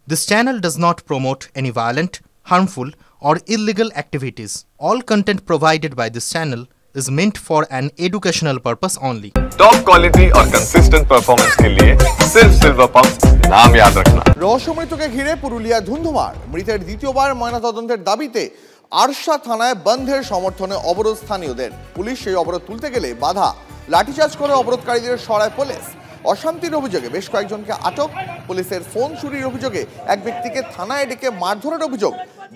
This channel does not promote any violent, harmful, or illegal activities. All content provided by this channel is meant for an educational purpose only. Top quality और consistent performance के लिए सिर्फ silver pump नाम याद रखना। রহস্যমৃত্যুকে ঘিরে পুরুলিয়া ধুন্ধুমার। মৃতের দ্বিতীয়বার ময়নাতদন্তের দাবিতে আরশা থানায় বন্ধের সমর্থনে অবরোধ স্থানীয়দের। পুলিশ সেই অবরোধ তুলতে গেলে বাধা, লাঠিচার্জ করে অবরোধকারীদের সরায় পুলিশ। অশান্তির অভিযোগে বেশ কয়েকজনকে আটক। পুলিশের ফোন চুরির অভিযোগে এক ব্যক্তিকে থানায় ডেকে মারধরের অভিযোগ।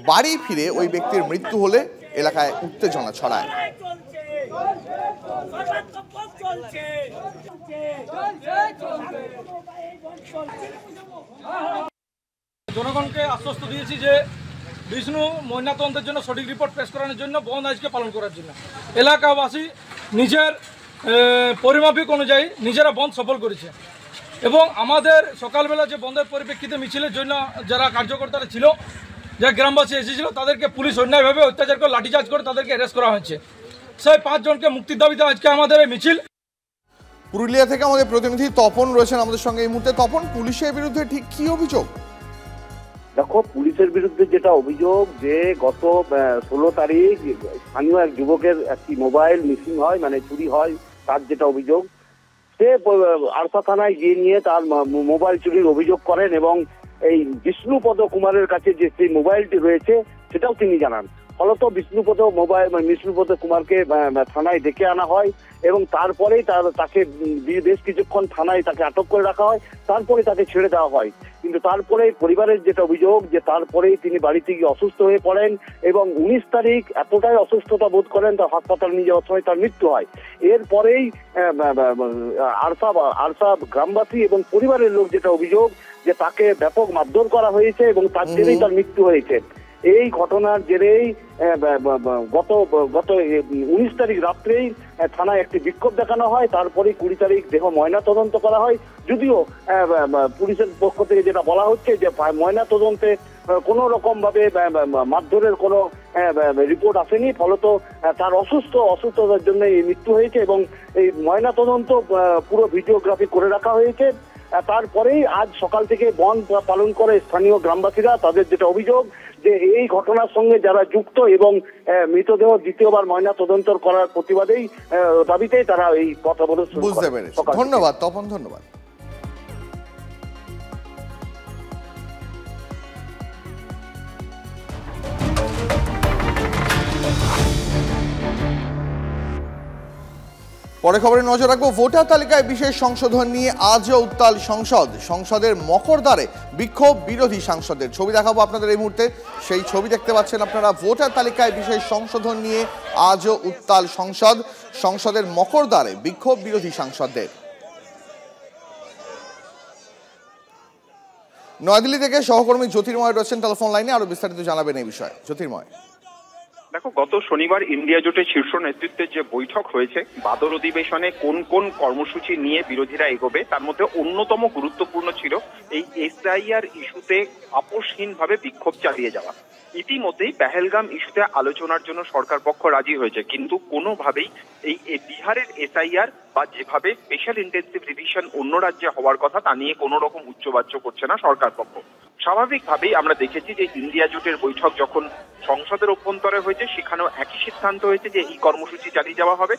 বাড়ি ফিরে ওই ব্যক্তির মৃত্যু হলে এলাকায় উত্তেজনা ছড়ায়। জনগণকে আশ্বস্ত দিয়েছি যে বিষ্ণু ময়নাতদন্তের জন্য সঠিক রিপোর্ট পেশ করানোর জন্য বন্ধ আজকে পালন করার জন্য এলাকাবাসী নিজের পরিমাপিক অনুযায়ী নিজেরা বন্ধ সফল করেছে। এবং আমাদের সকালবেলা যে বন্ধের পরিপ্রেক্ষিতে মিছিলের জন্য যারা কার্যকর্তারা ছিল, যারা গ্রামবাসী এসেছিল, তাদেরকে পুলিশ অন্যায়ভাবে অত্যাচার করে লাঠিচার্জ করে তাদেরকে অ্যারেস্ট করা হয়েছে। সেই 5 জনকে মুক্তির দাবিতে আজকে আমাদের এই মিছিল। পুরুলিয়া থেকে আমাদের প্রতিনিধি তপন রয়েছেন আমাদের সঙ্গে এই মুহূর্তে। তপন, পুলিশের বিরুদ্ধে ঠিক কি অভিযোগ? দেখো, পুলিশের বিরুদ্ধে যেটা অভিযোগ যে গত 16 তারিখ স্থানীয় এক যুবকের একটি মোবাইল মিসিং হয়, মানে চুরি হয়, তার যেটা অভিযোগ, সে আরশা থানায় গিয়ে নিয়ে তার মোবাইল চুরির অভিযোগ করেন এবং এই বিষ্ণুপদ কুমারের কাছে যে সেই মোবাইলটি রয়েছে সেটাও তিনি জানান। ফলত বিষ্ণুপদ কুমারকে থানায় ডেকে আনা হয় এবং তারপরেই তাকে বেশ কিছুক্ষণ থানায় তাকে আটক করে রাখা হয়, তারপরে তাকে ছেড়ে দেওয়া হয়। কিন্তু তারপরে পরিবারের যেটা অভিযোগ যে তারপরেই তিনি বাড়িতে গিয়ে অসুস্থ হয়ে পড়েন এবং 19 তারিখ এতটাই অসুস্থতা বোধ করেন তার হাসপাতাল নিয়ে যাওয়ার সময় তার মৃত্যু হয়। এরপরেই আরশা গ্রামবাসী এবং পরিবারের লোক যেটা অভিযোগ যে তাকে ব্যাপক মারধর করা হয়েছে এবং তার জেরেই তার মৃত্যু হয়েছে। এই ঘটনার জেরেই গত 19 তারিখ রাত্রেই থানায় একটি বিক্ষোভ দেখানো হয়। তারপরে 20 তারিখ দেহ ময়না তদন্ত করা হয়। যদিও পুলিশের পক্ষ থেকে যেটা বলা হচ্ছে যে ময়না তদন্তে কোনো রকম ভাবে মারধরের কোনো রিপোর্ট আসেনি, ফলত তার অসুস্থতার জন্য এই মৃত্যু হয়েছে এবং এই ময়না তদন্ত পুরো ভিডিওগ্রাফি করে রাখা হয়েছে। তারপরেই আজ সকাল থেকে বন্ধ পালন করে স্থানীয় গ্রামবাসীরা। তাদের যেটা অভিযোগ যে এই ঘটনার সঙ্গে যারা যুক্ত এবং মৃতদেহ দ্বিতীয়বার ময়না তদন্ত করার প্রতিবাদেই দাবিতেই তারা এই পথ অবরোধ শুরু করে। বুঝতে পেরেছি, ধন্যবাদ তপন, ধন্যবাদ। পরে খবরে নজর রাখবো। ভোটার তালিকায় বিশেষ সংশোধন নিয়ে আজও উত্তাল সংসদের মকরদ্বারে বিক্ষোভ বিরোধী সাংসদের। ছবি দেখাবো আপনাদের এই মুহূর্তে, সেই ছবি দেখতে পাচ্ছেন আপনারা। ভোটার তালিকায় বিশেষ সংশোধন নিয়ে আজও উত্তাল সংসদের মকরদ্বারে বিক্ষোভ বিরোধী সাংসদদের। নয়াদিল্লি থেকে সহকর্মী জ্যোতির্ময় রয়েছেন টেলিফোন লাইনে, আরো বিস্তারিত জানাবেন এই বিষয়ে। জ্যোতির্ময়। দেখো, গত শনিবার ইন্ডিয়া জোটের শীর্ষ নেতৃত্বের যে বৈঠক হয়েছে, বাদল অধিবেশনে কোন কোন কর্মসূচি নিয়ে বিরোধীরা এগোবে তার মধ্যে অন্যতম গুরুত্বপূর্ণ ছিল এই এসআইআর ইস্যুতে আপোষহীনভাবে বিক্ষোভ চালিয়ে যাওয়া। ইতিমধ্যেই পেহেলগাম ইস্যুতে আলোচনার জন্য সরকার পক্ষ রাজি হয়েছে, কিন্তু কোনোভাবেই এই বিহারের এসআইআর বা যেভাবে স্পেশাল ইন্টেনসিভ রিভিশন অন্য রাজ্যে হওয়ার কথা তা নিয়ে কোনো রকম উচ্চবাচ্য করছে না সরকার পক্ষ। স্বাভাবিকভাবেই আমরা দেখেছি যে ইন্ডিয়া জোটের বৈঠক যখন সংসদের অভ্যন্তরে হয়েছে সেখানেও একই সিদ্ধান্ত হয়েছে যে এই কর্মসূচি চালিয়ে যাওয়া হবে।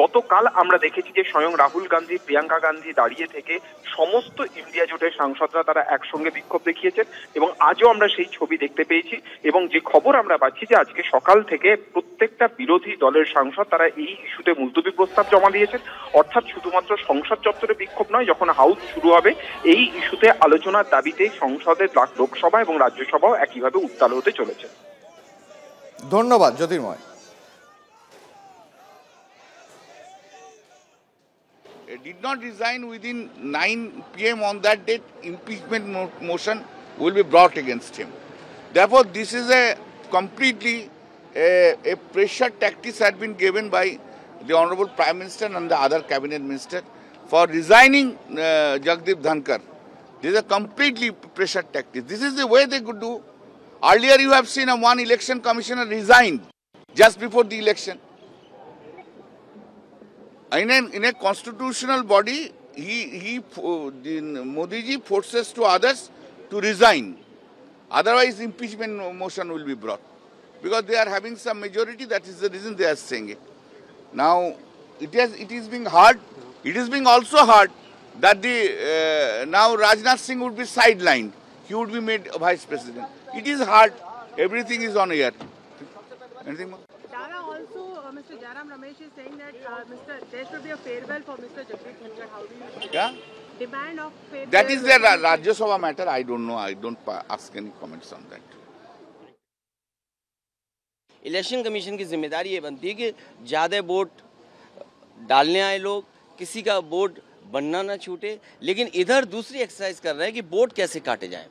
গতকাল আমরা দেখেছি যে স্বয়ং রাহুল গান্ধী, প্রিয়াঙ্কা গান্ধী দাঁড়িয়ে থেকে সমস্ত ইন্ডিয়া জোটের সাংসদরা তারা একসঙ্গে বিক্ষোভ দেখিয়েছেন এবং আজও আমরা সেই ছবি দেখতে পেয়েছি। এবং যে খবর আমরা পাচ্ছি যে আজকে সকাল থেকে প্রত্যেকটা বিরোধী দলের সাংসদ তারা এই ইস্যুতে মুলতবি প্রস্তাব জমা দিয়েছেন। অর্থাৎ শুধুমাত্র সংসদ চত্বরে বিক্ষোভ নয়, যখন হাউস শুরু হবে এই ইস্যুতে আলোচনার দাবিতে সংসদের লোকসভা এবং রাজ্যসভাও একইভাবে উত্তাল হতে চলেছে। ধন্যবাদ জ্যোতির্ময়। Did not resign within 9 PM on that date, impeachment motion will be brought against him. Therefore, this is a completely a pressure tactics had been given by the Honorable Prime Minister and the other cabinet minister for resigning Jagdeep Dhankar. This is a completely pressure tactic. This is the way they could do. Earlier you have seen one election commissioner resigned just before the election. In a constitutional body, Modi ji forces to others to resign. Otherwise, impeachment motion will be brought because they are having some majority. That is the reason they are saying it. Now, it is being heard. It is being also heard that the now Rajnath Singh would be sidelined. He would be made vice president. It is hard. Everything is on air. Anything more? Dara, also, Mr. Jairam Ramesh is saying that there should be a farewell for Mr. Jagdeep Dhankhar. How do you Yeah? demand of farewell? That is the Rajya Sabha matter. I don't know. I don't ask any comments on that. Election commission की जिम्मेदारी ये बनती है कि ज़्यादा vote डालने आए लोग, किसी का वोट बनना ना छूटे, लेकिन इधर दूसरी एक्सरसाइज कर रहे हैं कि वोट कैसे काटे जाएं।